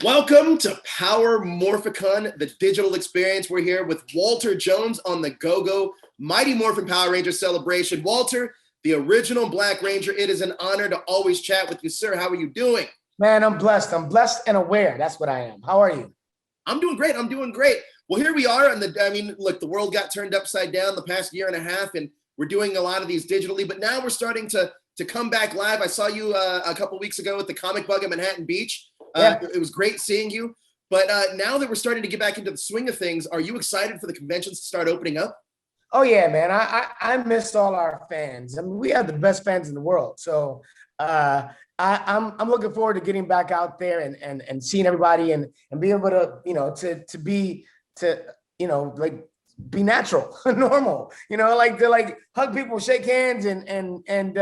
Welcome to Power Morphicon, the digital experience. We're here with Walter Jones on the Go-Go Mighty Morphin Power Ranger celebration. Walter, the original Black Ranger, it is an honor to always chat with you, sir. How are you doing? Man, I'm blessed. I'm blessed and aware. That's what I am. How are you? I'm doing great. I'm doing great. Well, here we are. Look, the world got turned upside down the past year and a half, and we're doing a lot of these digitally, but now we're starting to come back live. I saw you a couple weeks ago at the Comic Bug at Manhattan Beach. It was great seeing you. But now that we're starting to get back into the swing of things, are you excited for the conventions to start opening up? Oh yeah, man. I missed all our fans. I mean, we have the best fans in the world. So I'm looking forward to getting back out there and seeing everybody and be able to be natural, normal, to hug people, shake hands, and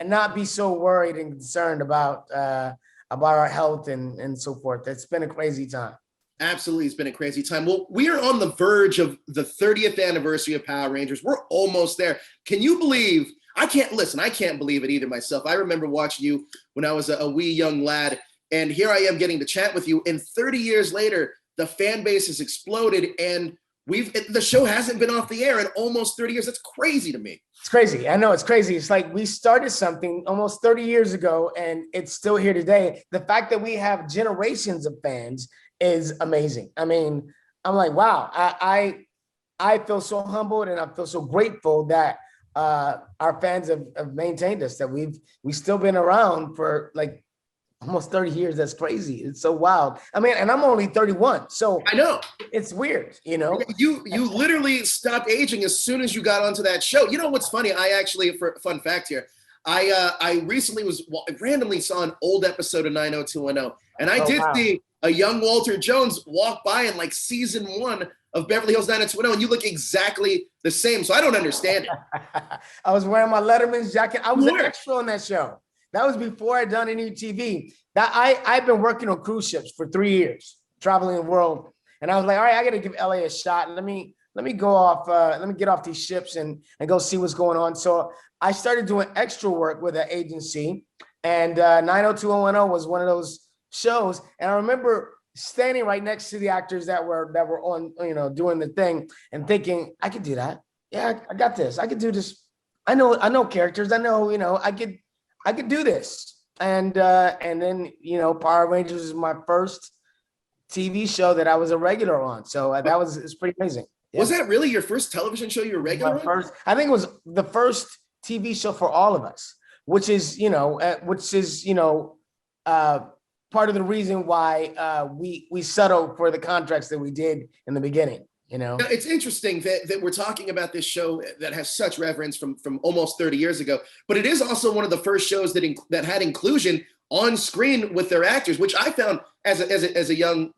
not be so worried and concerned about our health and so forth. It's been a crazy time. Absolutely, it's been a crazy time. Well, we are on the verge of the 30th anniversary of Power Rangers. We're almost there. Can you believe? I can't believe it either myself. I remember watching you when I was a wee young lad, and here I am getting to chat with you. And 30 years later, the fan base has exploded, and the show hasn't been off the air in almost 30 years. That's crazy to me. It's crazy. I know it's crazy. It's like we started something almost 30 years ago, and it's still here today. The fact that we have generations of fans is amazing. I mean, I'm like, wow. I feel so humbled, and I feel so grateful that our fans have maintained us, that we've still been around for like almost 30 years. That's crazy. It's so wild. I mean, and I'm only 31, so I know it's weird, You literally stopped aging as soon as you got onto that show. You know what's funny? For fun fact here, I recently randomly saw an old episode of 90210, and I did see a young Walter Jones walk by in like season 1 of Beverly Hills 90210, and you look exactly the same. So I don't understand it. I was wearing my Letterman's jacket. I was an extra on that show. That was before I'd done any TV. I've been working on cruise ships for 3 years, traveling the world. And I was like, all right, I got to give LA a shot. Let me go off. Let me get off these ships and go see what's going on. So I started doing extra work with an agency, and 90210 was one of those shows. And I remember standing right next to the actors that were on, doing the thing, and thinking, I could do that. Yeah, I got this. I could do this. I know characters. I know, I could do this. And then, Power Rangers is my first TV show that I was a regular on. So it's pretty amazing. Yeah. Was that really your first television show you were regular on? I think it was the first TV show for all of us, which is part of the reason why we settled for the contracts that we did in the beginning. Now, it's interesting that we're talking about this show that has such reverence from almost 30 years ago, but it is also one of the first shows that had inclusion on screen with their actors, which I found as a young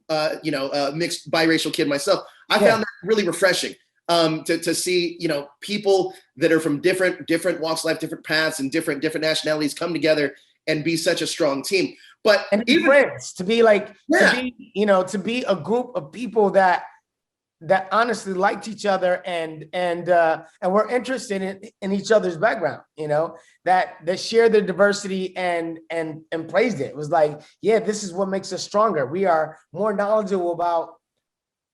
mixed biracial kid myself, I found that really refreshing to see people that are from different walks of life, different paths, and different nationalities come together and be such a strong team. But even friends, to be a group of people that honestly liked each other and were interested in each other's background, that shared their diversity and praised it. It was like, yeah, this is what makes us stronger. We are more knowledgeable about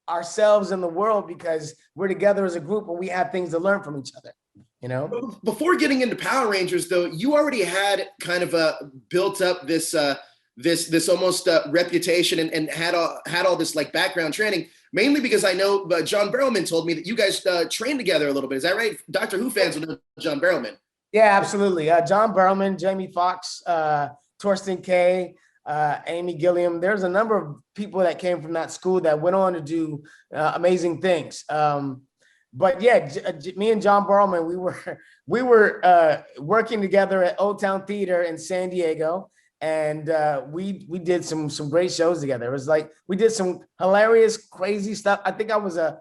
ourselves and the world because we're together as a group and we have things to learn from each other. Before getting into Power Rangers, though, you already had kind of built up this almost reputation and had all this like background training, mainly because I know John Barrowman told me that you guys trained together a little bit. Is that right? Doctor Who fans will know John Barrowman. Yeah, absolutely. John Barrowman, Jamie Foxx, Torsten Kay, Amy Gilliam. There's a number of people that came from that school that went on to do amazing things. But yeah, me and John Barrowman, we were working together at Old Town Theater in San Diego. And we did some great shows together. It was like we did some hilarious, crazy stuff. I think I was a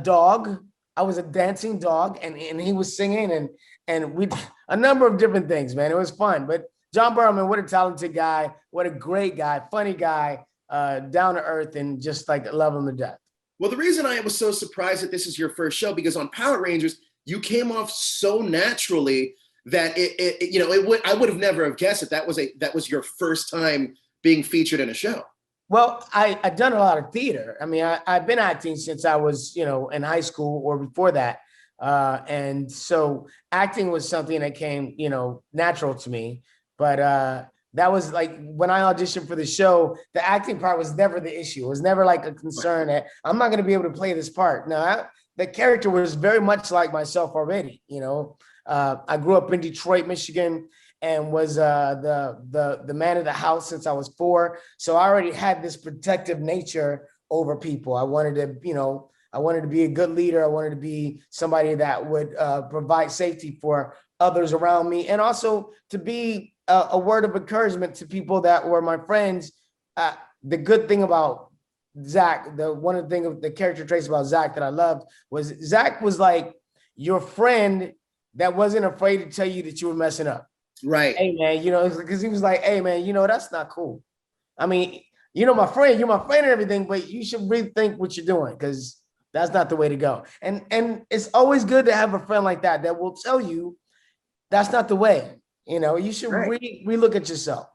dog. I was a dancing dog, and he was singing, and we a number of different things, man. It was fun. But John Barrowman, what a talented guy, what a great guy, funny guy, down to earth, and just like love him to death. Well, the reason I was so surprised that this is your first show, because on Power Rangers, you came off so naturally that I would have never have guessed that was your first time being featured in a show. Well, I've done a lot of theater. I mean, I've been acting since I was, in high school or before that. And so acting was something that came, natural to me. But that was like when I auditioned for the show, the acting part was never the issue. It was never like a concern that I'm not going to be able to play this part. No, the character was very much like myself already. I grew up in Detroit, Michigan, and was the man of the house since I was 4. So I already had this protective nature over people. I wanted to be a good leader. I wanted to be somebody that would provide safety for others around me, and also to be a word of encouragement to people that were my friends. The good thing about Zach, one of the character traits about Zach that I loved was Zach was like your friend that wasn't afraid to tell you that you were messing up. Right. Hey man, because he was like, hey man, that's not cool. I mean, you're my friend and everything, but you should rethink what you're doing, because that's not the way to go. And it's always good to have a friend like that will tell you that's not the way. You should relook at yourself.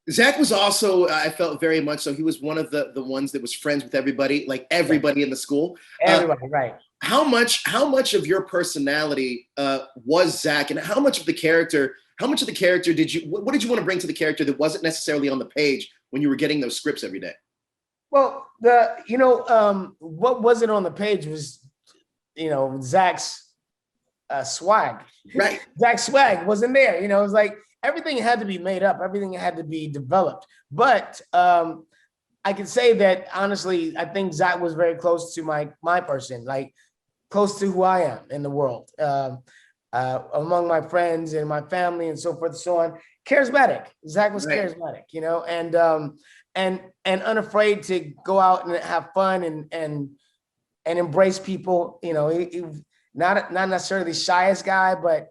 Zach was also, I felt very much so, he was one of the ones that was friends with everybody, like everybody in the school. Everybody, right. How much of your personality was Zach, and how much of the character what did you want to bring to the character that wasn't necessarily on the page when you were getting those scripts every day? Well, what wasn't on the page was, Zach's swag. Right. Zach's swag wasn't there. It was like everything had to be made up. Everything had to be developed. But I can say that honestly, I think Zach was very close to my person, like close to who I am in the world. Among my friends and my family and so forth and so on. Charismatic. Zach was charismatic, and unafraid to go out and have fun and embrace people. He not necessarily the shyest guy, but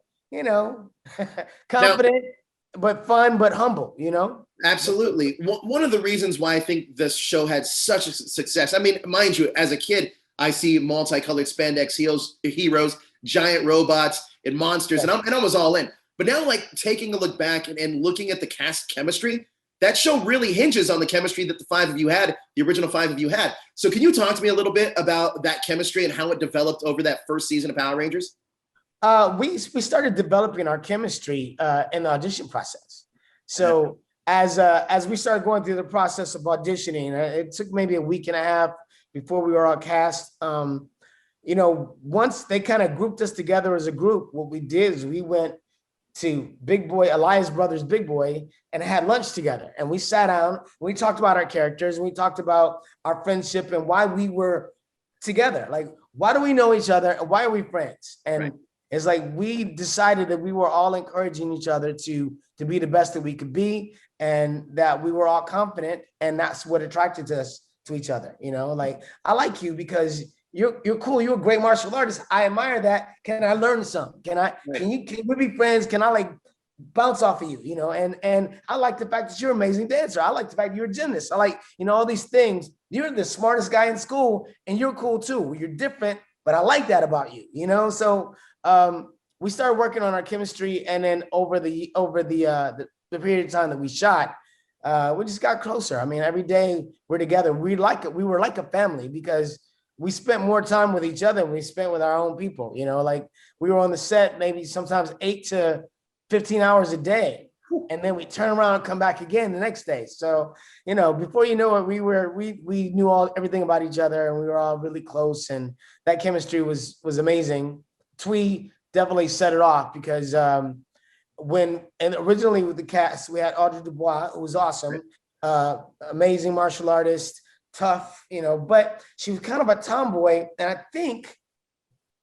confident, but fun, but humble. Absolutely. One of the reasons why I think this show had such a success. I mean, mind you, as a kid, I see multicolored spandex heroes, giant robots, and monsters, and I was all in. But now, like, taking a look back and looking at the cast chemistry, that show really hinges on the chemistry that the original 5 of you had. So can you talk to me a little bit about that chemistry and how it developed over that first season of Power Rangers? We started developing our chemistry in the audition process. So as we started going through the process of auditioning, it took maybe a week and a half before we were all cast. Once they kind of grouped us together as a group, what we did is we went to Big Boy, Elias Brothers Big Boy, and had lunch together. And we sat down, we talked about our characters, and we talked about our friendship and why we were together. Like, why do we know each other? And why are we friends? And it's like we decided that we were all encouraging each other to be the best that we could be, and that we were all confident, and that's what attracted us to each other. Like, I like you because you're cool. You're a great martial artist. I admire that. Can I learn some? Can we be friends? Can I like bounce off of you? And I like the fact that you're an amazing dancer. I like the fact that you're a gymnast. I like, all these things. You're the smartest guy in school, and you're cool too. You're different, but I like that about you. So we started working on our chemistry, and then over the period of time that we shot, we just got closer. I mean, every day we're together. We were like a family, because we spent more time with each other than we spent with our own people. Like, we were on the set maybe sometimes 8 to 15 hours a day, and then we turn around and come back again the next day. So, before you know it, we knew everything about each other, and we were all really close, and that chemistry was amazing. Twee definitely set it off, because originally with the cast, we had Audrey Dubois, who was awesome, amazing martial artist, tough, but she was kind of a tomboy. And I think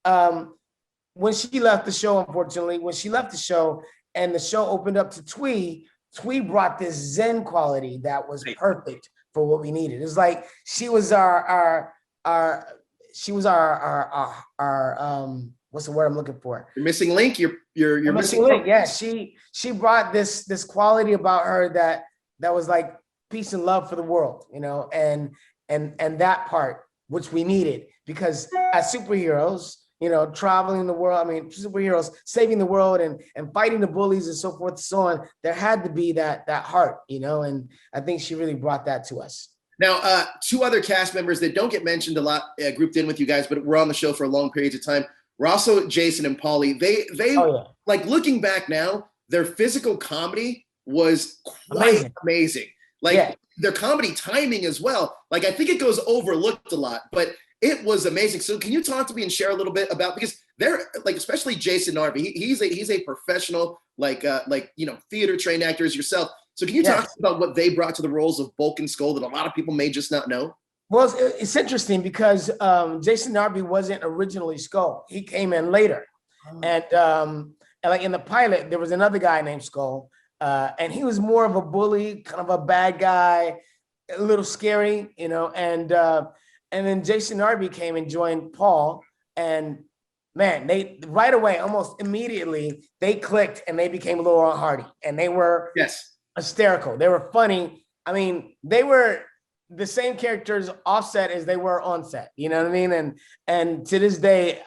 when she left the show, unfortunately, and the show opened up to Twee brought this Zen quality that was perfect for what we needed. It was like she was our what's the word I'm looking for? You're missing link. You're missing link. Yeah, she brought this quality about her that was like peace and love for the world, and that part which we needed, because as superheroes, traveling the world, superheroes saving the world and fighting the bullies and so forth and so on, there had to be that heart, and I think she really brought that to us. Now, two other cast members that don't get mentioned a lot, grouped in with you guys, but were on the show for long periods of time. Were also Jason and Paulie. They like, looking back now, their physical comedy was quite amazing. Like their comedy timing as well. Like, I think it goes overlooked a lot, but it was amazing. So can you talk to me and share a little bit about, because they're like, especially Jason Narby, he's a professional, theater trained actor as yourself. So can you talk about what they brought to the roles of Bulk and Skull that a lot of people may just not know? Well, it's interesting because Jason Narby wasn't originally Skull. He came in later. And like in the pilot, there was another guy named Skull. And he was more of a bully, kind of a bad guy, a little scary, and then Jason Narby came and joined Paul. And man, they right away, almost immediately, they clicked and they became Laurel and Hardy. And they were hysterical. They were funny. I mean, they were the same characters offset as they were on set. You know what I mean? And to this day,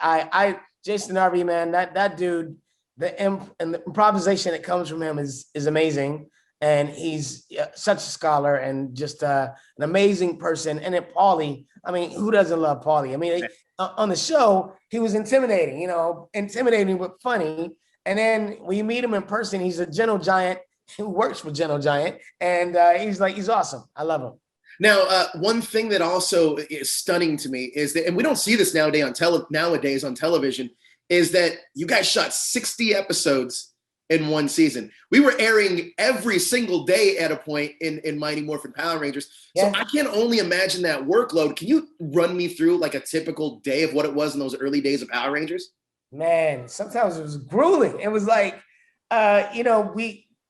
Jason Narby, man, that dude, the improvisation that comes from him is amazing. And he's such a scholar and just an amazing person. And then Paulie, I mean, who doesn't love Paulie? I mean, on the show, he was intimidating, intimidating but funny. And then when you meet him in person, he's a gentle giant who works for Gentle Giant, and he's awesome. I love him. Now, one thing that also is stunning to me is that, and we don't see this nowadays on television, is that you guys shot 60 episodes in one season. We were airing every single day at a point in Mighty Morphin Power Rangers. So I can only imagine that workload. Can you run me through like a typical day of what it was in those early days of Power Rangers? Man, sometimes it was grueling. It was like,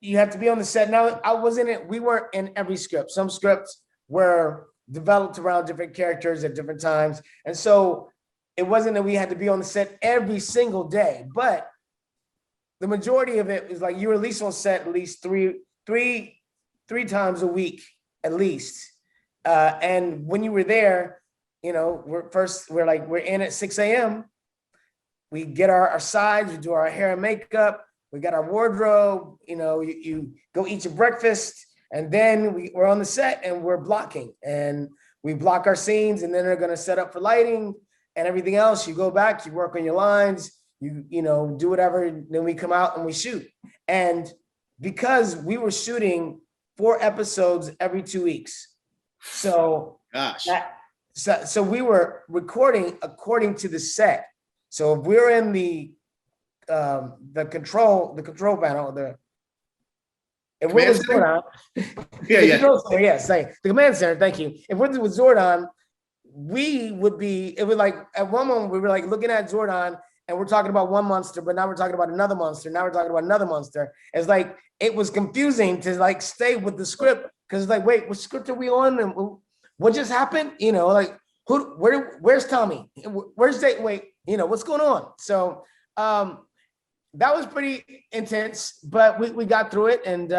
you have to be on the set. Now, we weren't in every script. Some scripts were developed around different characters at different times. And so it wasn't that we had to be on the set every single day, but the majority of it is like you were at least on set at least three times a week, at least. And when you were there, we're in at 6 a.m. We get our sides, we do our hair and makeup, we got our wardrobe, you go eat your breakfast, and then we're on the set and we're blocking, and we block our scenes, and then they're going to set up for lighting and everything else. You go back, you work on your lines, you do whatever, then we come out and we shoot. And because we were shooting 4 episodes every 2 weeks, so we were recording according to the set. So if we're in the control panel, if we're with Zordon, the command center, thank you. If we're with Zordon, it was like at one moment we were like looking at Zordon and we're talking about one monster, but now we're talking about another monster. Now we're talking about another monster. It's like, it was confusing to like stay with the script, because it's like, wait, what script are we on? And what just happened? Where's Tommy? Where's Dave? Wait, what's going on? So that was pretty intense, but we got through it, and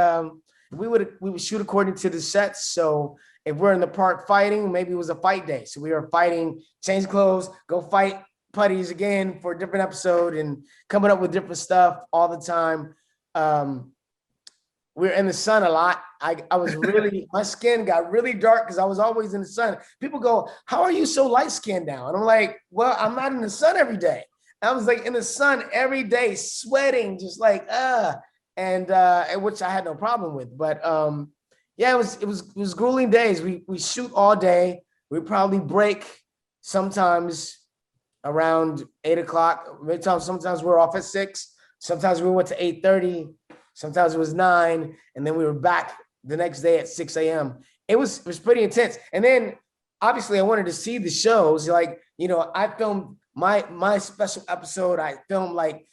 we would shoot according to the sets. So if we're in the park fighting, maybe it was a fight day. So we were fighting, change clothes, go fight putties again for a different episode, and coming up with different stuff all the time. We were in the sun a lot. I was really, my skin got really dark because I was always in the sun. People go, how are you so light skinned now? And I'm like, well, I'm not in the sun every day. I was like in the sun every day, sweating, just like, and which I had no problem with. But it was grueling days. We shoot all day. We probably break sometimes around 8 o'clock. Sometimes we're off at 6. Sometimes we went to 8:30. Sometimes it was 9, and then we were back the next day at 6 a.m. It was pretty intense. And then obviously I wanted to see the shows. Like, I filmed my special episode. I filmed like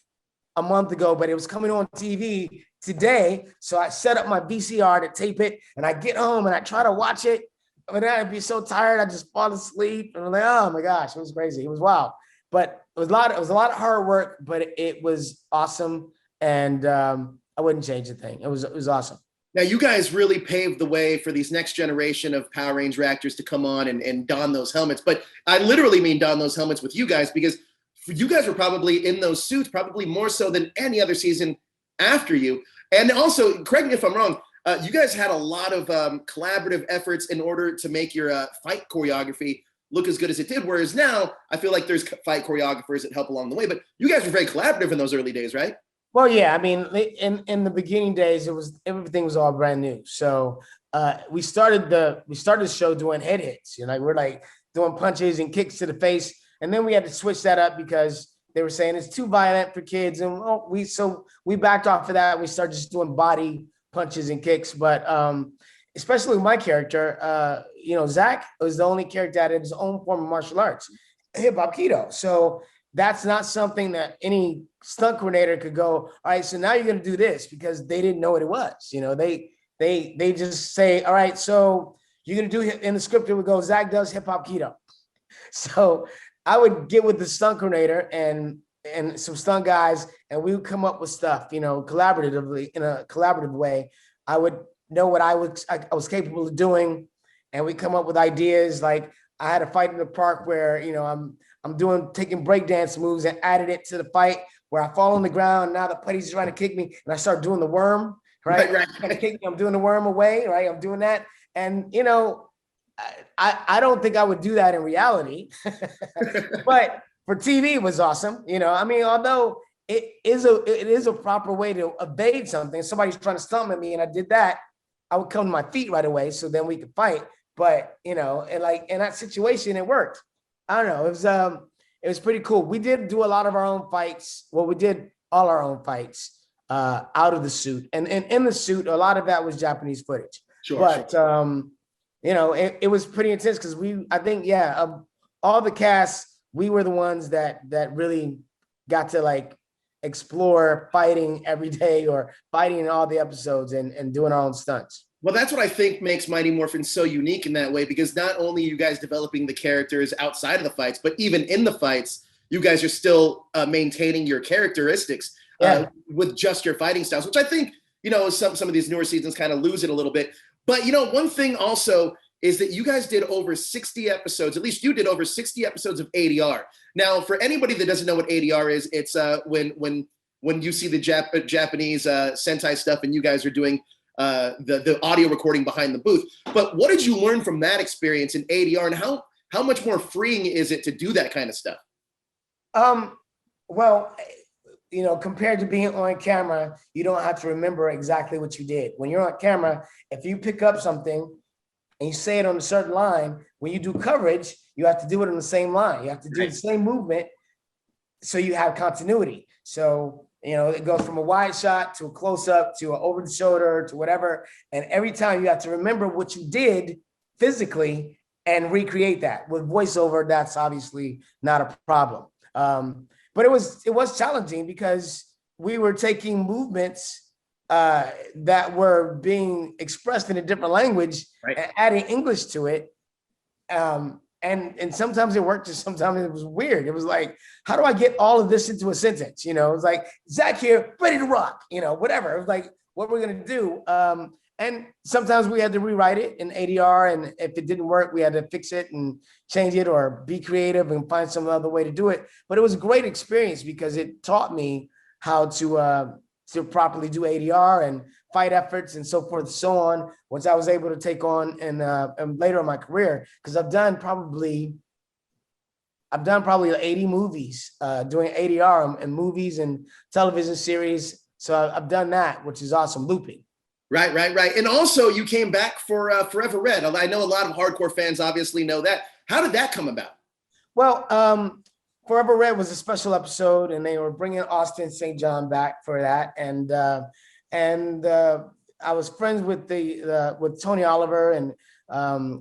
a month ago, but it was coming on TV today. So I set up my VCR to tape it, and I get home and I try to watch it. But then I'd be so tired, I just fall asleep. And I'm like, oh my gosh, it was crazy. It was wild. But it was a lot of hard work, but it was awesome. And I wouldn't change a thing. It was awesome. Now, you guys really paved the way for these next generation of Power Ranger actors to come on and don those helmets. But I literally mean don those helmets with you guys, because you guys were probably in those suits, probably more so than any other season after you. And also, correct me if I'm wrong, you guys had a lot of collaborative efforts in order to make your fight choreography look as good as it did. Whereas now I feel like there's fight choreographers that help along the way, but you guys were very collaborative in those early days, right? Well, yeah, I mean, in the beginning days, everything was all brand new. So we started the show doing head hits. You know, we're like doing punches and kicks to the face, and then we had to switch that up because they were saying it's too violent for kids, and we backed off of that. We started just doing body punches and kicks. But especially with my character, you know, Zach was the only character that had his own form of martial arts, hip hop keto. So that's not something that any stunt coordinator could go, all right, so now you're going to do this, because they didn't know what it was. You know, they just say, all right, so you're going to do, in the script, it would go, Zach does hip hop keto. So I would get with the stunt coordinator and some stunt guys, and we would come up with stuff, you know, collaboratively, in a collaborative way. I would know what I was capable of doing, and we come up with ideas. Like I had a fight in the park where, you know, I'm taking breakdance moves and added it to the fight where I fall on the ground. Now the putty's trying to kick me, and I start doing the worm, right? Trying to kick me, I'm doing the worm away, right? I'm doing that. And, you know, I don't think I would do that in reality, but for TV, it was awesome. You know, I mean, although it is a proper way to evade something. If somebody's trying to stomp at me and I did that, I would come to my feet right away, so then we could fight. But, you know, and like in that situation, it worked. I don't know. It was pretty cool. We did do a lot of our own fights. Well, we did all our own fights out of the suit, and in the suit, a lot of that was Japanese footage. Sure. But you know, it was pretty intense because I think, all the cast, we were the ones that really got to like explore fighting every day, or fighting in all the episodes, and doing our own stunts. Well, that's what I think makes Mighty Morphin so unique in that way, because not only are you guys developing the characters outside of the fights, but even in the fights, you guys are still maintaining your characteristics with just your fighting styles, which I think, you know, some of these newer seasons kind of lose it a little bit. But, you know, one thing also is that you guys did over 60 episodes, at least you did over 60 episodes of ADR. Now, for anybody that doesn't know what ADR is, it's when you see the Japanese Sentai stuff and you guys are doing the audio recording behind the booth. But what did you learn from that experience in ADR, and how much more freeing is it to do that kind of stuff? Well, you know, compared to being on camera, you don't have to remember exactly what you did. When you're on camera, if you pick up something and you say it on a certain line, when you do coverage, you have to do it on the same line. You have to do the same movement, so you have continuity. So, you know, it goes from a wide shot to a close up to an over the shoulder to whatever. And every time you have to remember what you did physically and recreate that. With voiceover, that's obviously not a problem. But it was challenging because we were taking movements that were being expressed in a different language and adding English to it. And sometimes it worked, and sometimes it was weird. It was like, how do I get all of this into a sentence? You know, it's like, Zach here, ready to rock, you know, whatever. It was like, what we're going to do. And sometimes we had to rewrite it in ADR. And if it didn't work, we had to fix it and change it, or be creative and find some other way to do it. But it was a great experience because it taught me how to properly do ADR and fight efforts and so forth and so on, once I was able to take on and later in my career, because I've done probably 80 movies doing ADR and movies and television series. So I've done that, which is awesome, looping. Right. And also you came back for Forever Red. I know a lot of hardcore fans obviously know that. How did that come about? Well, Forever Red was a special episode, and they were bringing Austin St. John back for that. And I was friends with with Tony Oliver and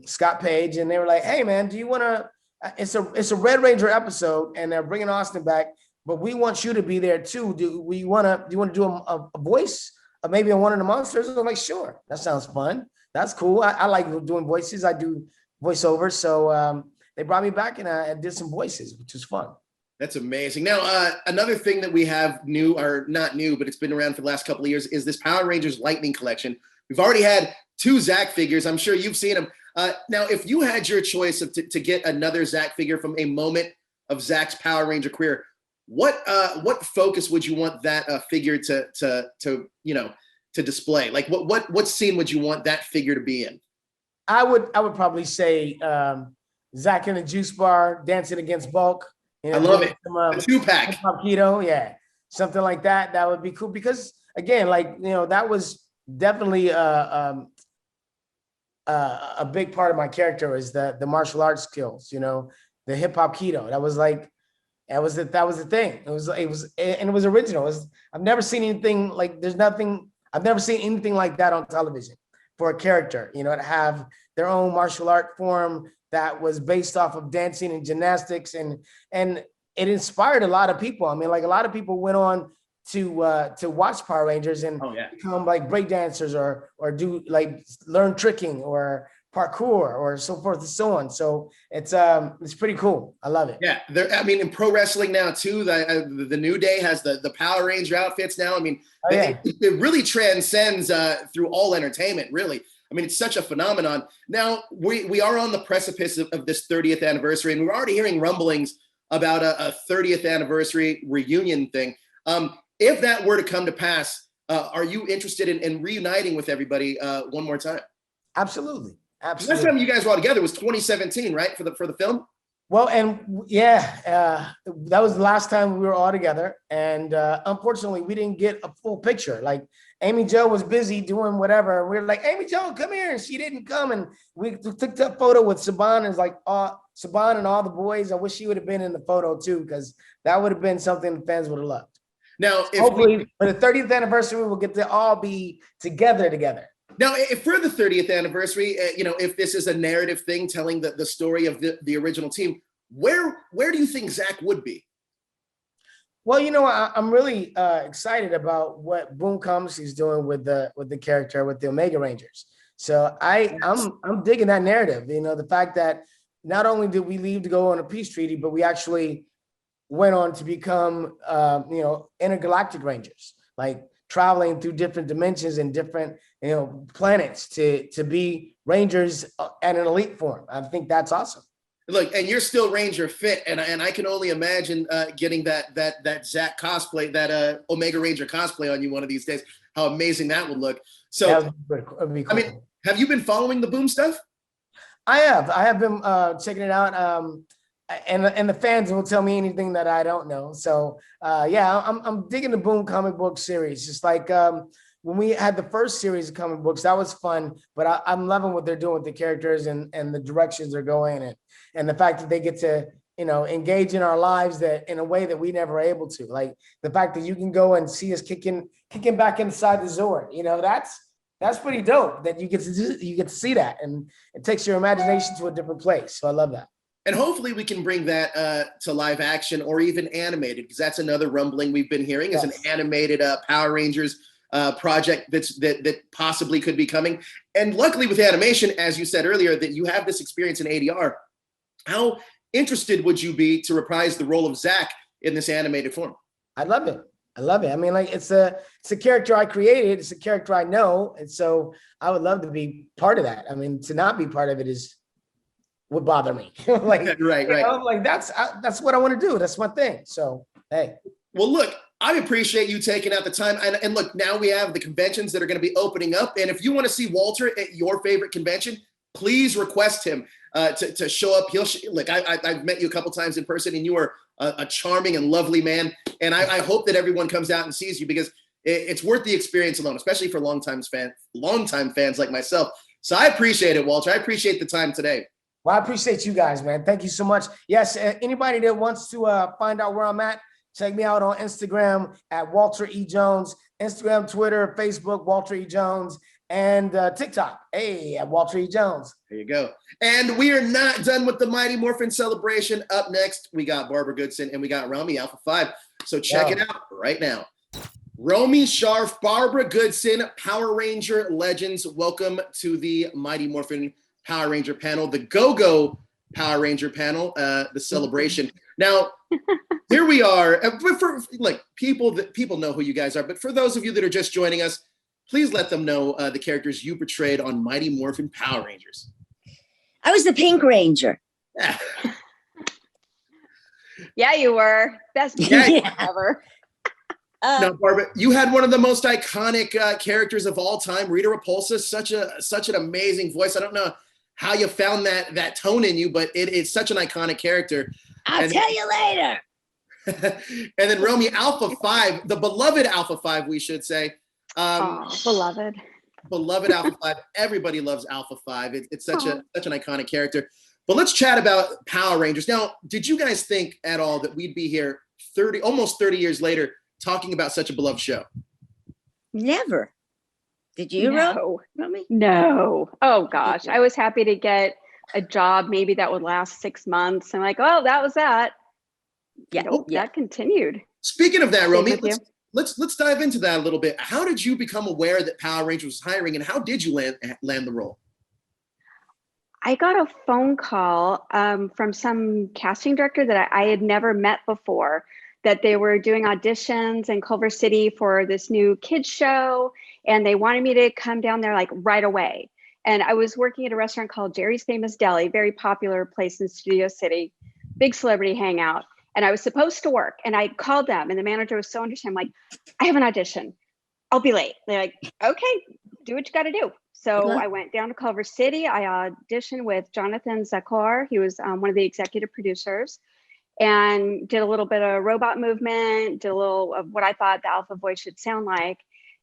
Scott Page, and they were like, "Hey, man, do you want to? It's a Red Ranger episode, and they're bringing Austin back, but we want you to be there too. Do you want to do a voice, maybe on one of the monsters?" I'm like, "Sure, that sounds fun. That's cool. I like doing voices. I do voiceovers." So they brought me back, and I did some voices, which was fun. That's amazing. Now, another thing that we have new, or not new, but it's been around for the last couple of years, is this Power Rangers Lightning Collection. We've already had 2 Zach figures. I'm sure you've seen them. Now, if you had your choice to get another Zach figure from a moment of Zach's Power Ranger career, what focus would you want that figure to to display? Like what scene would you want that figure to be in? I would probably say Zach in the juice bar dancing against Bulk. You know, I love it. Some, A 2-pack. Keto, yeah, something like that. That would be cool because again, like that was definitely a big part of my character is the martial arts skills. The hip hop keto. That was like that was the thing. It was and it was original. I've never seen anything like. I've never seen anything like that on television for a character. To have their own martial art form that was based off of dancing and gymnastics, and it inspired a lot of people. I mean, like a lot of people went on to watch Power Rangers and become like break dancers or do like learn tricking or parkour or so forth and so on. So it's pretty cool. I love it. Yeah, in pro wrestling now too, the New Day has the Power Ranger outfits now. I mean, it really transcends through all entertainment, really. I mean, it's such a phenomenon. Now, we are on the precipice of this 30th anniversary, and we're already hearing rumblings about a 30th anniversary reunion thing. If that were to come to pass, are you interested in reuniting with everybody one more time? Absolutely. Absolutely. Last time you guys were all together was 2017, right? For the film? Well, and that was the last time we were all together. And unfortunately, we didn't get a full picture. Like Amy Jo was busy doing whatever. And we were like, Amy Jo, come here. And she didn't come. And we took that photo with Saban, and it's like Saban and all the boys. I wish she would have been in the photo too, because that would have been something the fans would have loved. Now, hopefully for the 30th anniversary, we'll get to all be together. Now, if for the 30th anniversary, if this is a narrative thing telling the story of the original team, where do you think Zach would be? Well, I'm really excited about what Boom Comics is doing with the character with the Omega Rangers. So I'm digging that narrative. The fact that not only did we leave to go on a peace treaty, but we actually went on to become intergalactic Rangers, like traveling through different dimensions and different planets to be Rangers at an elite form. I think that's awesome. Look, and you're still Ranger fit, and I can only imagine getting that Zach cosplay, that Omega Ranger cosplay on you one of these days. How amazing that would look. So, that'd be cool. I mean, have you been following the Boom stuff? I have been checking it out. And the fans will tell me anything that I don't know. So I'm digging the Boom comic book series. Just like when we had the first series of comic books, that was fun. But I'm loving what they're doing with the characters and the directions they're going in, and the fact that they get to engage in our lives that in a way that we never were able to. Like the fact that you can go and see us kicking back inside the Zord. That's pretty dope. That you get to see that, and it takes your imagination to a different place. So I love that. And hopefully we can bring that to live action or even animated, because that's another rumbling we've been hearing is an animated Power Rangers project that possibly could be coming. And luckily with animation, as you said earlier, that you have this experience in ADR. How interested would you be to reprise the role of Zach in this animated form? I love it. I mean, like it's a character I created. It's a character I know. And so I would love to be part of that. I mean, to not be part of it would bother me. Like, right. Like that's what I want to do. That's my thing. So, hey. Well, look, I appreciate you taking out the time. And look, now we have the conventions that are going to be opening up. And if you want to see Walter at your favorite convention, please request him to show up. Look, I've met you a couple times in person, and you are a charming and lovely man. And I hope that everyone comes out and sees you, because it's worth the experience alone, especially for longtime fans like myself. So I appreciate it, Walter. I appreciate the time today. Well, I appreciate you guys, man. Thank you so much. Yes, anybody that wants to find out where I'm at, check me out on Instagram at Walter E. Jones, Instagram, Twitter, Facebook, Walter E. Jones, and TikTok, at Walter E. Jones. There you go. And we are not done with the Mighty Morphin celebration. Up next, we got Barbara Goodson and we got Romy Alpha 5. So check it out right now. Romy Sharf, Barbara Goodson, Power Ranger legends. Welcome to the Mighty Morphin Power Ranger panel, the Go-Go Power Ranger panel, the celebration. Now, here we are. For people know who you guys are, but for those of you that are just joining us, please let them know the characters you portrayed on Mighty Morphin Power Rangers. I was the Pink Ranger. Yeah, you were. Best ever. Now, Barbara, you had one of the most iconic characters of all time, Rita Repulsa. Such an amazing voice. I don't know how you found that tone in you, but it's such an iconic character. I'll tell you later. And then Romy, Alpha 5, the beloved Alpha 5, we should say. Beloved. Beloved Alpha 5. Everybody loves Alpha 5. It's such an iconic character. But let's chat about Power Rangers. Now, did you guys think at all that we'd be here almost 30 years later talking about such a beloved show? Never. Did you, Romy? No. Oh gosh, I was happy to get a job maybe that would last 6 months. I'm like, oh, that was that. Yeah. Nope, that continued. Speaking of that, Romy, let's dive into that a little bit. How did you become aware that Power Rangers was hiring, and how did you land the role? I got a phone call from some casting director that I had never met before, that they were doing auditions in Culver City for this new kids show. And they wanted me to come down there like right away. And I was working at a restaurant called Jerry's Famous Deli, very popular place in Studio City, big celebrity hangout. And I was supposed to work, and I called them, and the manager was so understanding. I'm like, I have an audition. I'll be late. They're like, okay, do what you got to do. So I went down to Culver City. I auditioned with Jonathan Zakor. He was one of the executive producers, and did a little bit of robot movement, did a little of what I thought the alpha voice should sound like.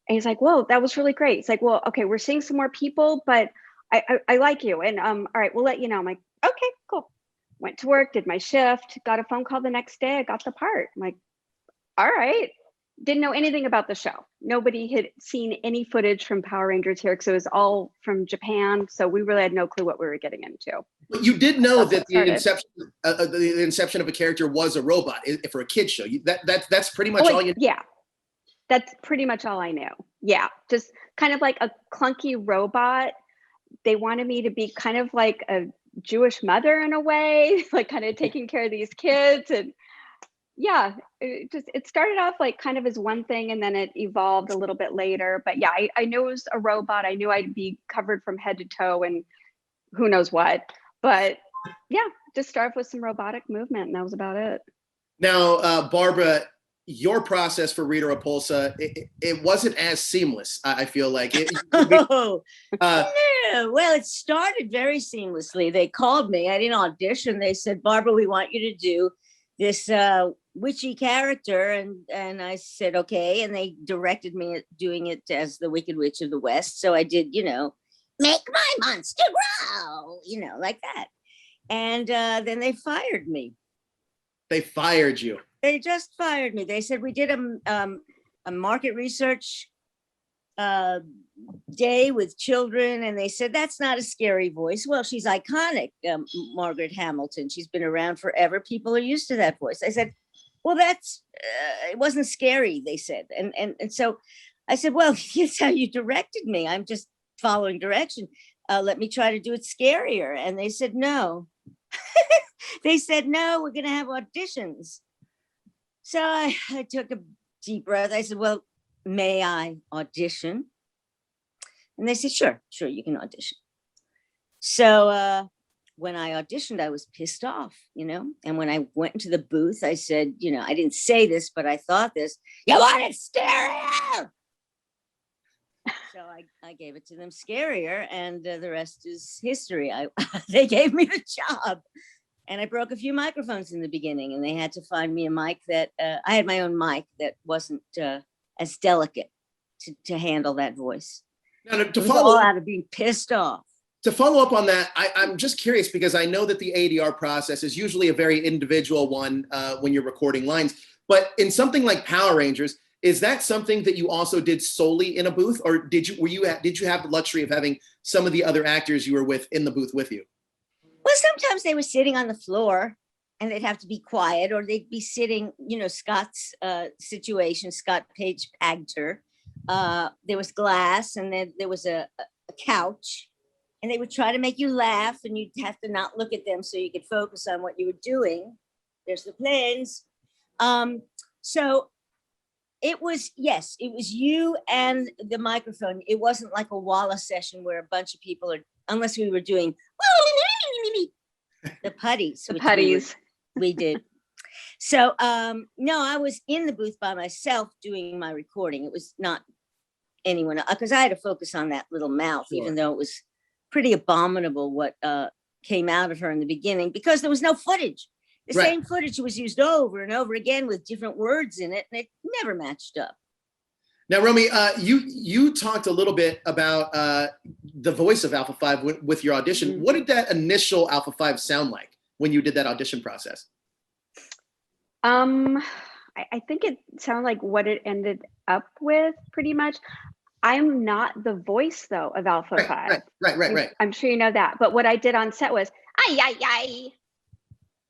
And he's like, whoa, that was really great. It's like, well, okay, we're seeing some more people, but I like you. And all right, we'll let you know. I'm like, okay, cool. Went to work, did my shift, got a phone call the next day. I got the part. I'm like, all right. Didn't know anything about the show. Nobody had seen any footage from Power Rangers here because it was all from Japan. So we really had no clue what we were getting into. But you did know that the inception of a character was a robot for a kid's show. That's pretty much all you know. Yeah, that's pretty much all I knew. Yeah, just kind of like a clunky robot. They wanted me to be kind of like a Jewish mother in a way, like kind of taking care of these kids. And yeah, it started off like kind of as one thing, and then it evolved a little bit later. But yeah, I knew it was a robot. I knew I'd be covered from head to toe and who knows what. But yeah, just start with some robotic movement, and that was about it. Now, Barbara, your process for Rita Repulsa, it wasn't as seamless, I feel like. No, well, it started very seamlessly. They called me. I didn't audition. They said, Barbara, we want you to do this witchy character. And I said, okay. And they directed me at doing it as the Wicked Witch of the West. So I did, make my monster growl, like that. And then they fired me. They fired you. They just fired me. They said, we did a market research day with children, and they said, that's not a scary voice. Well, she's iconic, Margaret Hamilton. She's been around forever. People are used to that voice. I said, well, that's, it wasn't scary, they said. And so I said, well, that's how you directed me. I'm just following direction. Let me try to do it scarier. And they said, no. They said, no, we're going to have auditions. So I took a deep breath. I said, well, may I audition? And they said, sure, you can audition. So when I auditioned, I was pissed off, and when I went into the booth, I said, I didn't say this, but I thought this, you want it scarier? So I gave it to them scarier, and the rest is history. They gave me the job. And I broke a few microphones in the beginning, and they had to find me a mic that I had my own mic that wasn't as delicate to handle that voice. Now, to follow out of being pissed off. To follow up on that, I'm just curious, because I know that the ADR process is usually a very individual one when you're recording lines. But in something like Power Rangers, is that something that you also did solely in a booth, or did you have the luxury of having some of the other actors you were with in the booth with you? Well, sometimes they were sitting on the floor and they'd have to be quiet, or they'd be sitting, Scott's situation, Scott Page pagged her. There was glass, and then there was a couch, and they would try to make you laugh, and you'd have to not look at them so you could focus on what you were doing. There's the planes. So it was you and the microphone. It wasn't like a Wallace session where a bunch of people are, unless we were doing the putties. We did. So no, I was in the booth by myself doing my recording. It was not anyone, because I had to focus on that little mouth, Sure. even though it was pretty abominable what came out of her in the beginning, because there was no footage. The Right. same footage was used over and over again with different words in it, and it never matched up. Now, Romy, you talked a little bit about the voice of Alpha 5 with your audition. Mm-hmm. What did that initial Alpha 5 sound like when you did that audition process? I think it sounded like what it ended up with, pretty much. I'm not the voice, though, of Alpha 5. Right. I'm sure you know that. But what I did on set was, ay, ay, ay.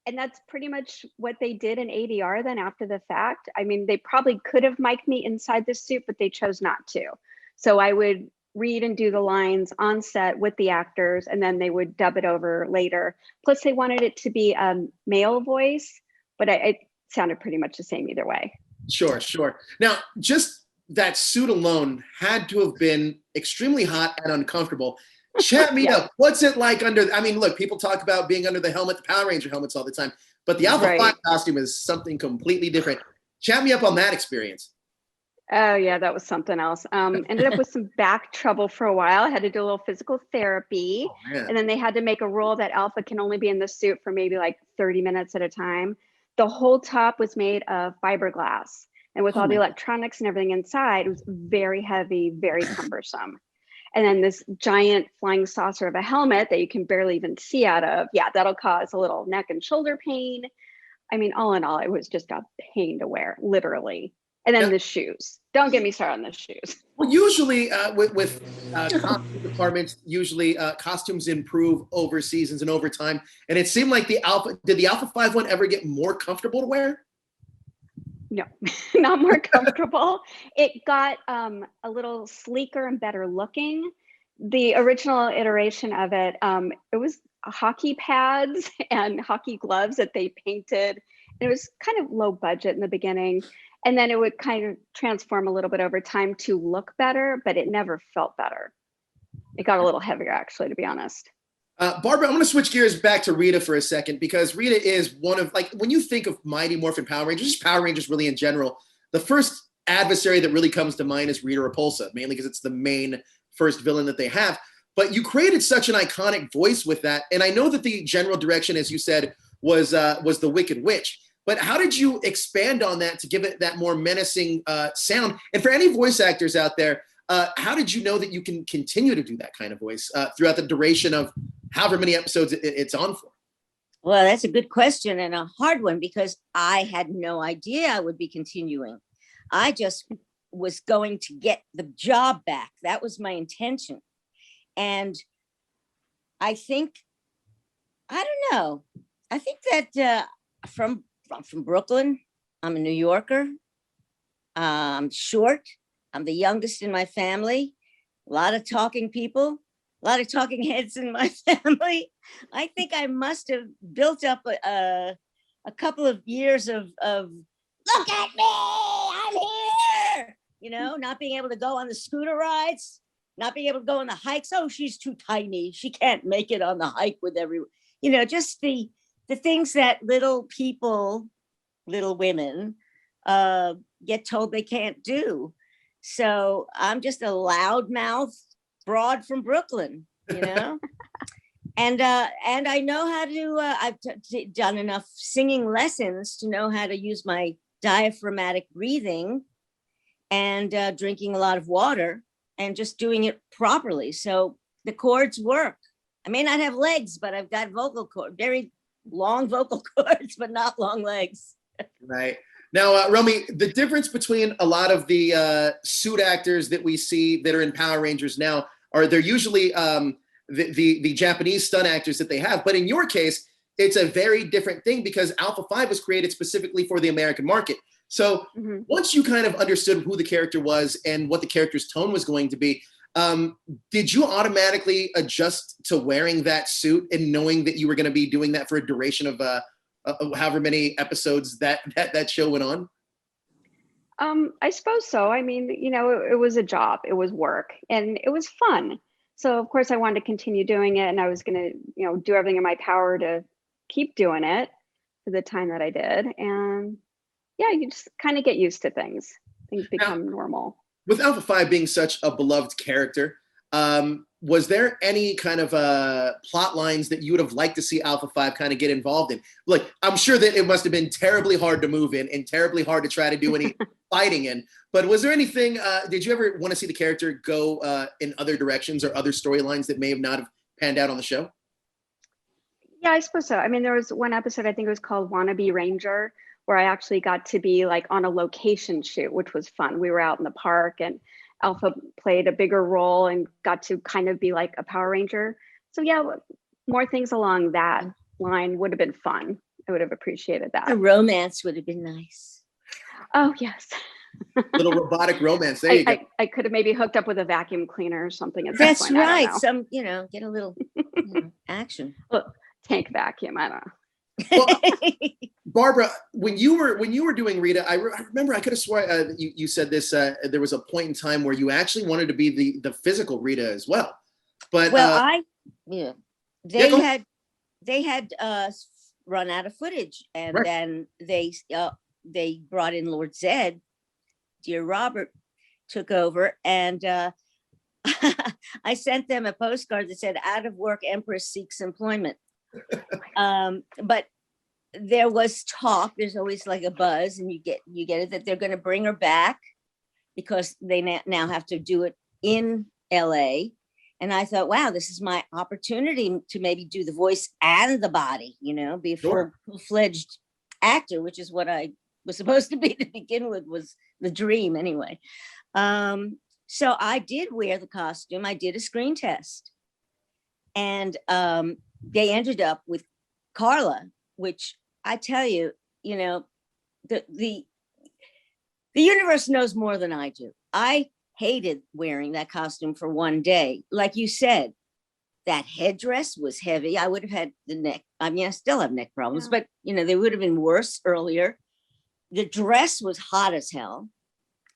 And that's pretty much what they did in ADR then after the fact. I mean, they probably could have mic'd me inside the suit, but they chose not to. So I would read and do the lines on set with the actors, and then they would dub it over later. Plus, they wanted it to be a male voice, but it sounded pretty much the same either way. Sure. Now, just that suit alone had to have been extremely hot and uncomfortable. Chat me up. What's it like under, I mean, look, people talk about being under the helmet, the Power Ranger helmets all the time, but the Alpha 5 costume is something completely different. Chat me up on that experience. Oh yeah, that was something else. Ended up with some back trouble for a while. I had to do a little physical therapy. And then they had to make a rule that Alpha can only be in the suit for maybe like 30 minutes at a time. The whole top was made of fiberglass. And with all the electronics and everything inside, it was very heavy, very cumbersome. And then this giant flying saucer of a helmet that you can barely even see out of. Yeah, that'll cause a little neck and shoulder pain. I mean, all in all, it was just a pain to wear, literally. And then the shoes. Don't get me started on the shoes. Well, usually with costume departments, usually costumes improve over seasons and over time. And it seemed like did the Alpha 5 one ever get more comfortable to wear? No, not more comfortable. It got a little sleeker and better looking. The original iteration of it, it was hockey pads and hockey gloves that they painted. And it was kind of low budget in the beginning. And then it would kind of transform a little bit over time to look better, but it never felt better. It got a little heavier, actually, to be honest. Barbara, I'm going to switch gears back to Rita for a second, because Rita is one of, like, when you think of Mighty Morphin Power Rangers, just Power Rangers really in general, the first adversary that really comes to mind is Rita Repulsa, mainly because it's the main first villain that they have. But you created such an iconic voice with that. And I know that the general direction, as you said, was the Wicked Witch. But how did you expand on that to give it that more menacing sound? And for any voice actors out there, how did you know that you can continue to do that kind of voice throughout the duration of however many episodes it's on for? Well, that's a good question and a hard one, because I had no idea I would be continuing. I just was going to get the job back. That was my intention. And I think that I'm from Brooklyn. I'm a New Yorker. I'm short. I'm the youngest in my family. A lot of talking people, a lot of talking heads in my family. I think I must have built up a couple of years of look at me, I'm here. You know, not being able to go on the scooter rides, not being able to go on the hikes. Oh, she's too tiny. She can't make it on the hike with everyone. You know, just the things that little women get told they can't do. So I'm just a loudmouth broad from Brooklyn, you know. and I know how to. I've done enough singing lessons to know how to use my diaphragmatic breathing and drinking a lot of water and just doing it properly. So the chords work. I may not have legs, but I've got vocal cords, very long vocal cords, but not long legs. Right. Now, Romy, the difference between a lot of the suit actors that we see that are in Power Rangers now are they're usually the Japanese stunt actors that they have. But in your case, it's a very different thing, because Alpha 5 was created specifically for the American market. So once you kind of understood who the character was and what the character's tone was going to be, did you automatically adjust to wearing that suit and knowing that you were going to be doing that for a duration of however many episodes that show went on? I suppose so. I mean, you know, it was a job, it was work, and it was fun. So of course I wanted to continue doing it, and I was going to, you know, do everything in my power to keep doing it. for the time that I did. And yeah, you just kind of get used to things. Things become normal. With Alpha 5 being such a beloved character, was there any kind of plot lines that you would have liked to see Alpha 5 kind of get involved in? Like, I'm sure that it must have been terribly hard to move in and terribly hard to try to do any fighting in. But was there anything, did you ever want to see the character go in other directions or other storylines that may have not have panned out on the show? Yeah, I suppose so. I mean, there was one episode, I think it was called Wannabe Ranger, where I actually got to be like on a location shoot, which was fun. We were out in the park and Alpha played a bigger role and got to kind of be like a Power Ranger. So yeah, more things along that line would have been fun. I would have appreciated that. A romance would have been nice. Oh, yes. Little robotic romance. There you go. I could have maybe hooked up with a vacuum cleaner or something. At That's that point. right. Some, get a little action. Well, tank vacuum. I don't know. Well, Barbara, when you were doing Rita, I remember I could have swore you said this. There was a point in time where you actually wanted to be the physical Rita as well. But they had run out of footage, and right. then they brought in Lord Zed. Dear Robert took over, and I sent them a postcard that said, "Out of work, Empress seeks employment." But there was talk, there's always like a buzz, and you get it, that they're going to bring her back because they now have to do it in LA. And I thought, wow, this is my opportunity to maybe do the voice and the body, be a full-fledged actor, which is what I was supposed to be to begin with, was the dream anyway. So I did wear the costume. I did a screen test, and they ended up with Carla, which I tell you, the universe knows more than I do. I hated wearing that costume for one day. Like you said, that headdress was heavy. I would have had the neck. I mean, I still have neck problems, but they would have been worse earlier. The dress was hot as hell.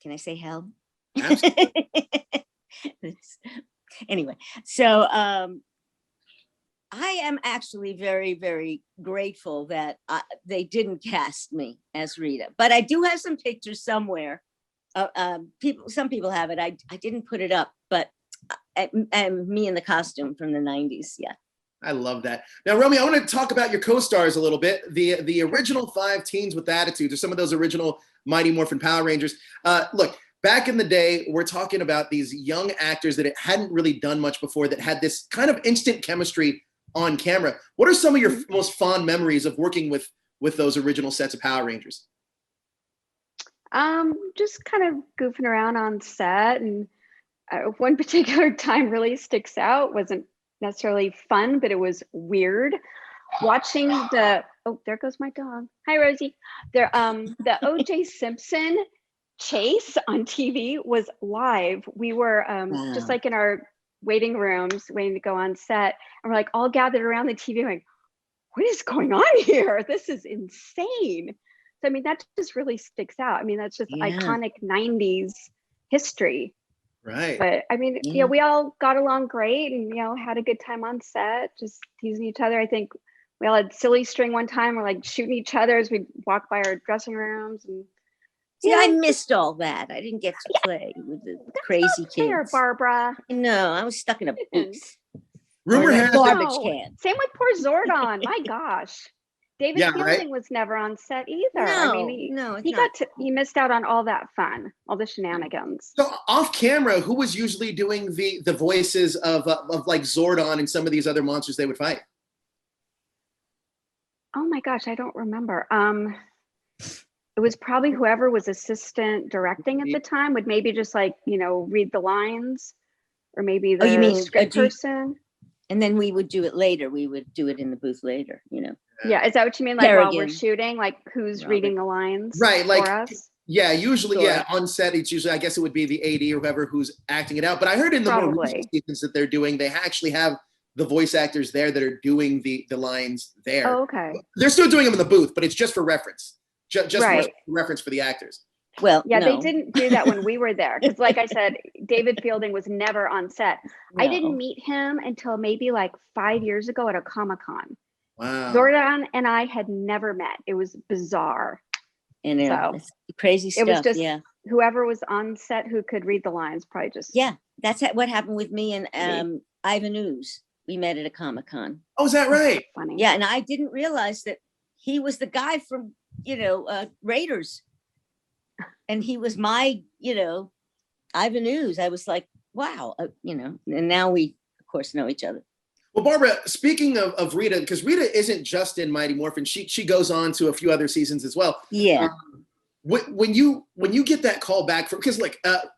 Can I say hell? Absolutely. Anyway, so I am actually very, very grateful that they didn't cast me as Rita, but I do have some pictures somewhere. Some people have it. I didn't put it up, but me in the costume from the 90s. Yeah. I love that. Now, Romy, I want to talk about your co-stars a little bit. The original 5 teens with attitudes, or some of those original Mighty Morphin Power Rangers. Look, back in the day, we're talking about these young actors that hadn't really done much before, that had this kind of instant chemistry on camera. What are some of your most fond memories of working with those original sets of Power Rangers? Just kind of goofing around on set, and one particular time really sticks out. Wasn't necessarily fun, but it was weird. Watching there goes my dog. Hi, Rosie. The O.J. Simpson chase on TV was live. We were just like in our waiting rooms, waiting to go on set, and we're like all gathered around the TV, like, what is going on here? This is insane. So I mean, that just really sticks out. I mean, that's just iconic 90s history. Right. But I mean, we all got along great, and had a good time on set, just teasing each other. I think we all had silly string one time. We're like shooting each other as we walk by our dressing rooms. And I missed all that. I didn't get to play with the crazy kids. Fair, Barbara. No, I was stuck in a booth. Rumor has garbage can. Same with poor Zordon. My gosh. David Fielding was never on set either. No, I mean, he missed out on all that fun, all the shenanigans. So off camera, who was usually doing the voices of like Zordon and some of these other monsters they would fight? Oh my gosh, I don't remember. It was probably whoever was assistant directing at the time would maybe just like, read the lines, or maybe the script person. And then we would do it later. We would do it in the booth later, Yeah, is that what you mean? Like while we're shooting, like who's reading the lines? Right, like for us? Yeah, usually, on set, it's usually, I guess it would be the AD or whoever who's acting it out. But I heard in the more recent seasons that they're doing, they actually have the voice actors there that are doing the lines there. Oh, okay. They're still doing them in the booth, but it's just for reference. Just for reference for the actors. Well, yeah, they didn't do that when we were there. Because like I said, David Fielding was never on set. No. I didn't meet him until maybe like 5 years ago at a Comic-Con. Wow. Zordon and I had never met. It was bizarre. And So, it's crazy stuff. It was just yeah. whoever was on set who could read the lines probably just. Yeah, that's what happened with me and Ivan Ooze. We met at a Comic-Con. Oh, is that right? Funny. Yeah, and I didn't realize that he was the guy from, Raiders. And he was my, Ivan Ooze. I was like, wow, and now we, of course, know each other. Well, Barbara, speaking of Rita, because Rita isn't just in Mighty Morphin, she goes on to a few other seasons as well. Yeah. When you get that call back from, because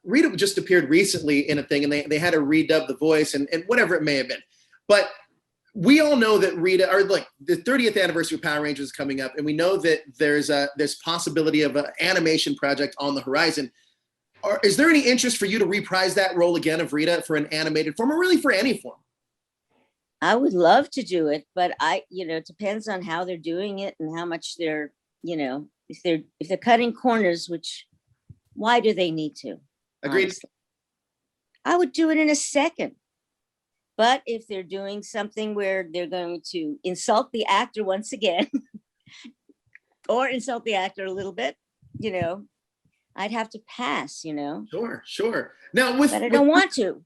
Rita just appeared recently in a thing and they had to redub the voice and whatever it may have been. But we all know that Rita, or like the 30th anniversary of Power Rangers is coming up, and we know that there's possibility of an animation project on the horizon. Is there any interest for you to reprise that role again of Rita for an animated form, or really for any form? I would love to do it, but it depends on how they're doing it and how much they're, if they're cutting corners, which why do they need to? Agreed. Honestly? I would do it in a second. But if they're doing something where they're going to insult the actor once again, or insult the actor a little bit, I'd have to pass, Sure. Now, but I don't want to.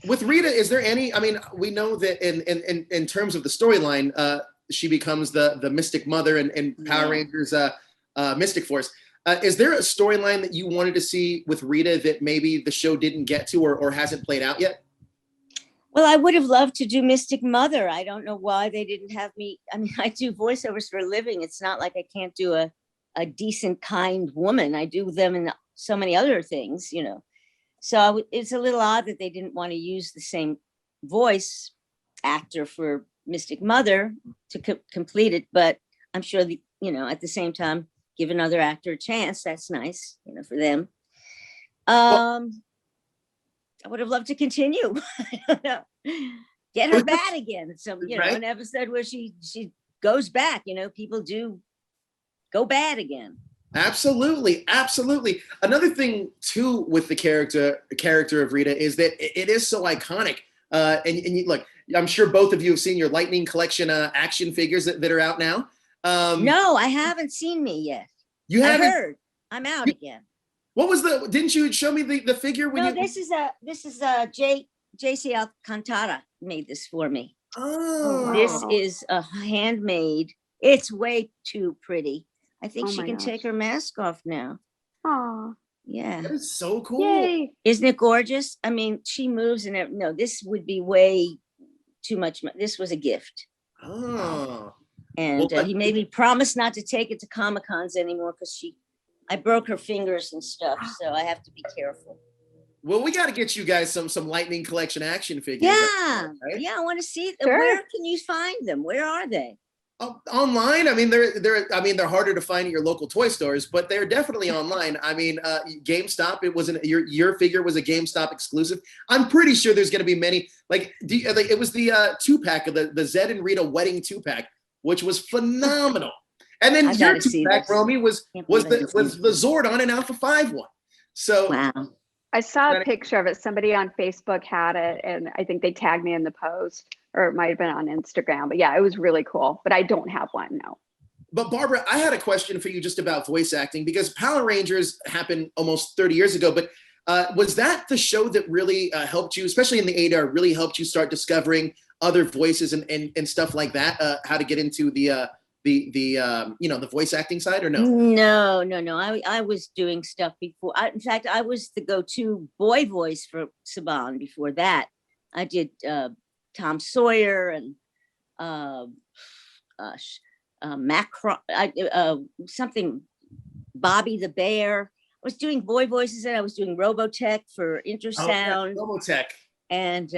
With Rita, is there any? I mean, we know that in terms of the storyline, she becomes the Mystic Mother in Power Rangers Mystic Force. Is there a storyline that you wanted to see with Rita that maybe the show didn't get to or hasn't played out yet? Well, I would have loved to do Mystic Mother. I don't know why they didn't have me. I mean, I do voiceovers for a living. It's not like I can't do a decent, kind woman. I do them in so many other things, So it's a little odd that they didn't want to use the same voice actor for Mystic Mother to complete it. But I'm sure at the same time, give another actor a chance. That's nice, for them. I would have loved to continue. I don't know. Get her bad again. So, Right. An episode where she goes back, people do go bad again. Absolutely. Another thing too with the character of Rita is that it is so iconic. And you, look, I'm sure both of you have seen your Lightning Collection action figures that are out now. No, I haven't seen me yet. You haven't? I heard. I'm out again. What was didn't you show me the figure when this is JC Alcantara made this for me. Oh, This is a handmade. It's way too pretty. I think she can take her mask off now. Oh, Yeah. that is so cool. yay. Isn't it gorgeous? I mean, she moves and no, this would be way too much. This was a gift. Oh. And Well, he made me promise not to take it to Comic-Cons anymore because I broke her fingers and stuff. So I have to be careful. Well, we got to get you guys some Lightning Collection action figures. Yeah. Right? Yeah. I want to see. Sure. Where can you find them? Where are they? Online. I mean, they're harder to find at your local toy stores, but they're definitely online. I mean, GameStop. It wasn't your figure was a GameStop exclusive. I'm pretty sure there's going to be many. It was the 2-pack of the Zed and Rita wedding 2-pack, which was phenomenal. And then your 2-pack, Romy, was the Zordon and Alpha 5 one. So wow. I saw a picture of it. Somebody on Facebook had it, and I think they tagged me in the post, or it might have been on Instagram. But yeah, it was really cool. But I don't have one, no. But Barbara, I had a question for you just about voice acting, because Power Rangers happened almost 30 years ago. But was that the show that really helped you, especially in the ADAR, really helped you start discovering other voices and stuff like that? How to get into the voice acting side, or no? No. I was doing stuff before. In fact, I was the go-to boy voice for Saban. Before that, I did Tom Sawyer and Macron, something, Bobby the Bear. I was doing boy voices, and I was doing Robotech for Intersound. Oh, Robotech. And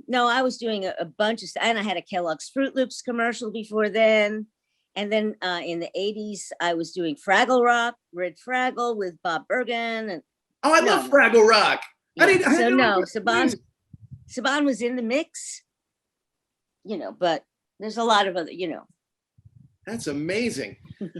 no, I was doing a bunch of stuff. And I had a Kellogg's Fruit Loops commercial before then. And then in the 80s, I was doing Fraggle Rock, Red Fraggle with Bob Bergen. And I love Fraggle Rock. Yeah. Saban was in the mix, but there's a lot of other, That's amazing.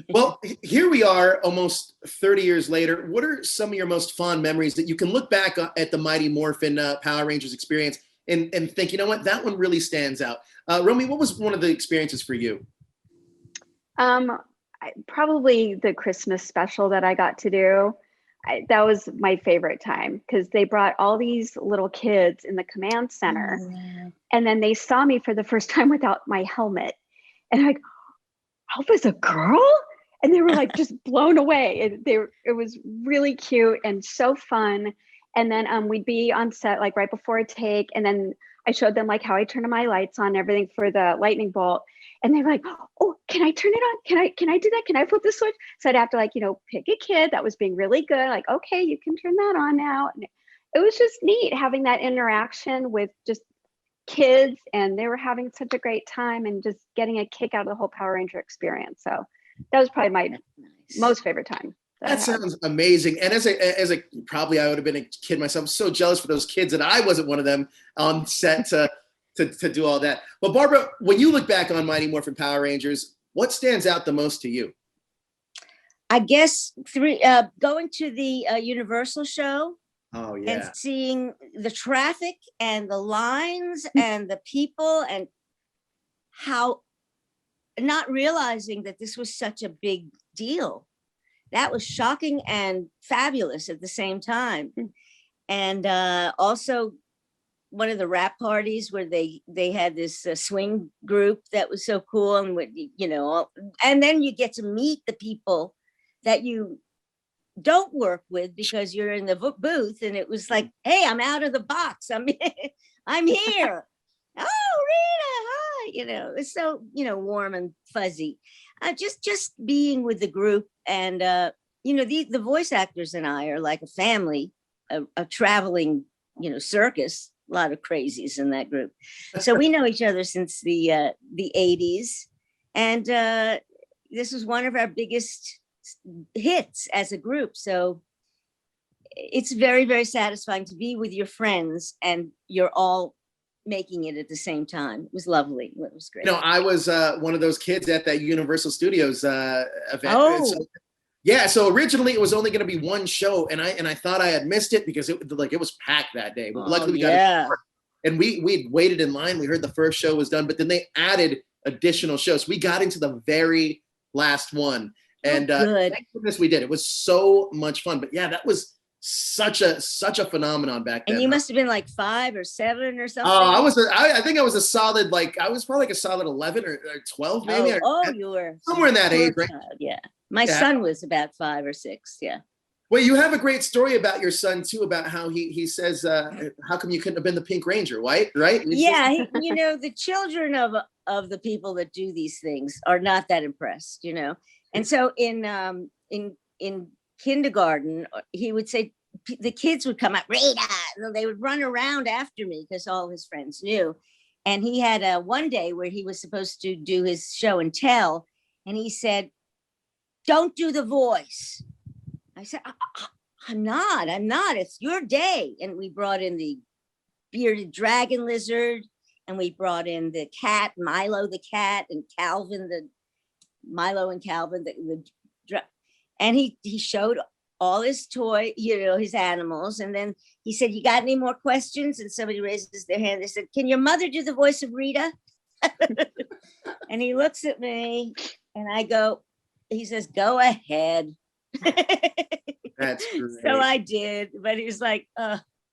Well, here we are almost 30 years later. What are some of your most fond memories that you can look back at the Mighty Morphin Power Rangers experience and think, you know what, that one really stands out? Romy, what was one of the experiences for you? Probably the Christmas special that I got to do. That was my favorite time because they brought all these little kids in the command center, and then they saw me for the first time without my helmet, and I'm like, I was a girl, and they were like just blown away. It was really cute and so fun. And then we'd be on set like right before a take, and then I showed them like how I turned my lights on, everything for the lightning bolt. And they were like, oh, can I turn it on? Can I do that? Can I flip the switch? So I'd have to like, pick a kid that was being really good. Like, okay, you can turn that on now. And it was just neat having that interaction with just kids, and they were having such a great time and just getting a kick out of the whole Power Ranger experience. So that was probably my most favorite time. That sounds amazing. And as a probably I would have been a kid myself. I'm so jealous for those kids that I wasn't one of them on set to do all that. But Barbara, when you look back on Mighty Morphin Power Rangers, what stands out the most to you? I guess going to the Universal show. Oh yeah. And seeing the traffic and the lines and the people, and how not realizing that this was such a big deal. That was shocking and fabulous at the same time. And also one of the rap parties where they had this swing group that was so cool, and and then you get to meet the people that you don't work with because you're in the booth, and it was like, hey, I'm out of the box. I'm here. Oh, Rita, hi. It's so warm and fuzzy. Just being with the group, and the voice actors and I are like a family, a traveling circus. A lot of crazies in that group. So we know each other since the 80s, and this was one of our biggest hits as a group. So it's very, very satisfying to be with your friends and you're all making it at the same time. It was lovely. It was great. I was one of those kids at that Universal Studios event. Oh. So originally it was only going to be one show, and I thought I had missed it because it was packed that day. But luckily we got it. And we'd waited in line. We heard the first show was done, but then they added additional shows. We got into the very last one. And thank goodness we did. It was so much fun. But yeah, that was such a phenomenon back then. And you must have been like 5 or 7 or something. Oh, I think I was a solid, I was probably like a solid 11 or 12 maybe. You were somewhere in that age, right? Yeah. My son was about 5 or 6. Yeah. Well, you have a great story about your son too, about how he says, how come you couldn't have been the Pink Ranger, right? Yeah. The children of the people that do these things are not that impressed, And so in kindergarten, he would say, the kids would come up, Rita, and they would run around after me because all his friends knew. And he had one day where he was supposed to do his show and tell, and he said, don't do the voice. I said, I'm not, it's your day. And we brought in the bearded dragon lizard, and we brought in the cat, Milo the cat, and Calvin, Milo and Calvin, and he showed all his toy, his animals. And then he said, you got any more questions? And somebody raises their hand. They said, can your mother do the voice of Rita? And he looks at me and he says, go ahead. That's great. So I did, but he was like,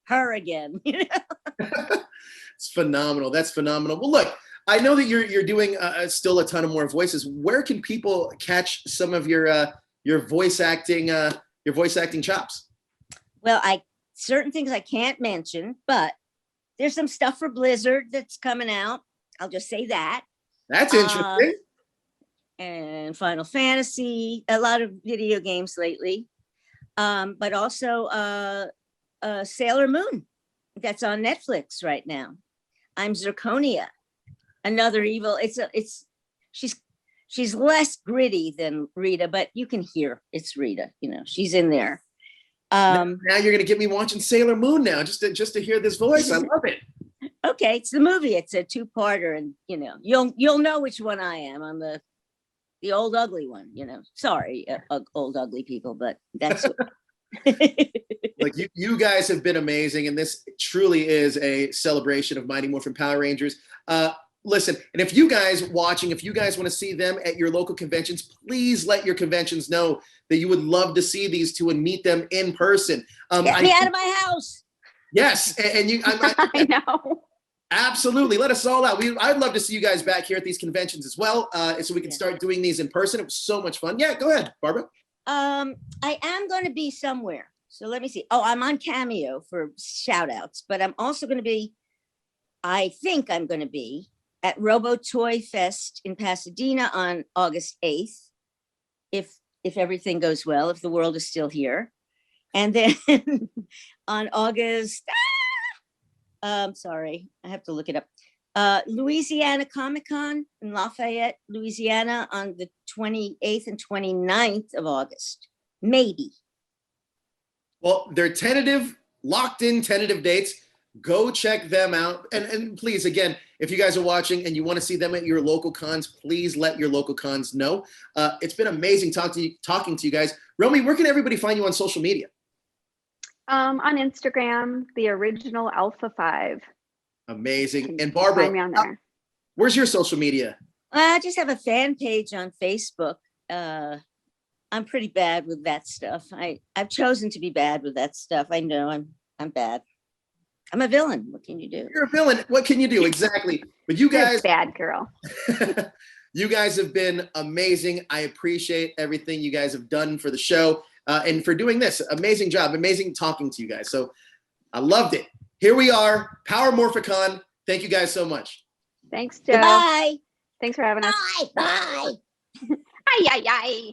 her again. It's phenomenal. That's phenomenal. Well, look, I know that you're doing still a ton of more voices. Where can people catch some of your voice acting chops? Well, certain things I can't mention, but there's some stuff for Blizzard that's coming out. I'll just say that. That's interesting. And Final Fantasy, a lot of video games lately, but also Sailor Moon, that's on Netflix right now. I'm Zirconia, another evil. She's less gritty than Rita, but you can hear it's Rita. She's in there. Now you're gonna get me watching Sailor Moon now, just to hear this voice. I love it. Okay, it's the movie. It's a 2-parter, and you'll know which one I am. I'm the old ugly one. Sorry, old ugly people, but that's. Like you guys have been amazing, and this truly is a celebration of Mighty Morphin Power Rangers. listen, and if you guys watching, if you guys want to see them at your local conventions, please let your conventions know that you would love to see these two and meet them in person. Get me out of my house. Yes, and you, I know. absolutely. Let us all out. I'd love to see you guys back here at these conventions as well, so we can start doing these in person. It was so much fun. Yeah, go ahead, Barbara. I am going to be somewhere. So let me see. Oh, I'm on Cameo for shout outs, but I'm also going to be, I think I'm going to be at Robo Toy Fest in Pasadena on August 8th. If everything goes well, if the world is still here. And then on August, sorry, I have to look it up. Louisiana Comic Con in Lafayette, Louisiana on the 28th and 29th of August, maybe. Well, they're tentative, locked in tentative dates. Go check them out. And please, again, if you guys are watching and you want to see them at your local cons, please let your local cons know. It's been amazing talking to you guys. Romy, where can everybody find you on social media? On Instagram, the original Alpha 5. Amazing. And Barbara, Find me on there. Where's your social media? I just have a fan page on Facebook. I'm pretty bad with that stuff. I've chosen to be bad with that stuff. I know I'm bad. I'm a villain. What can you do? You're a villain. What can you do? Exactly. But you You're guys, a bad girl. you guys have been amazing. I appreciate everything you guys have done for the show and for doing this. Amazing job. Amazing talking to you guys. So I loved it. Here we are. Power Morphicon. Thank you guys so much. Thanks, Joe. Bye. Thanks for having us. Bye. Bye. Ay, ay, ay.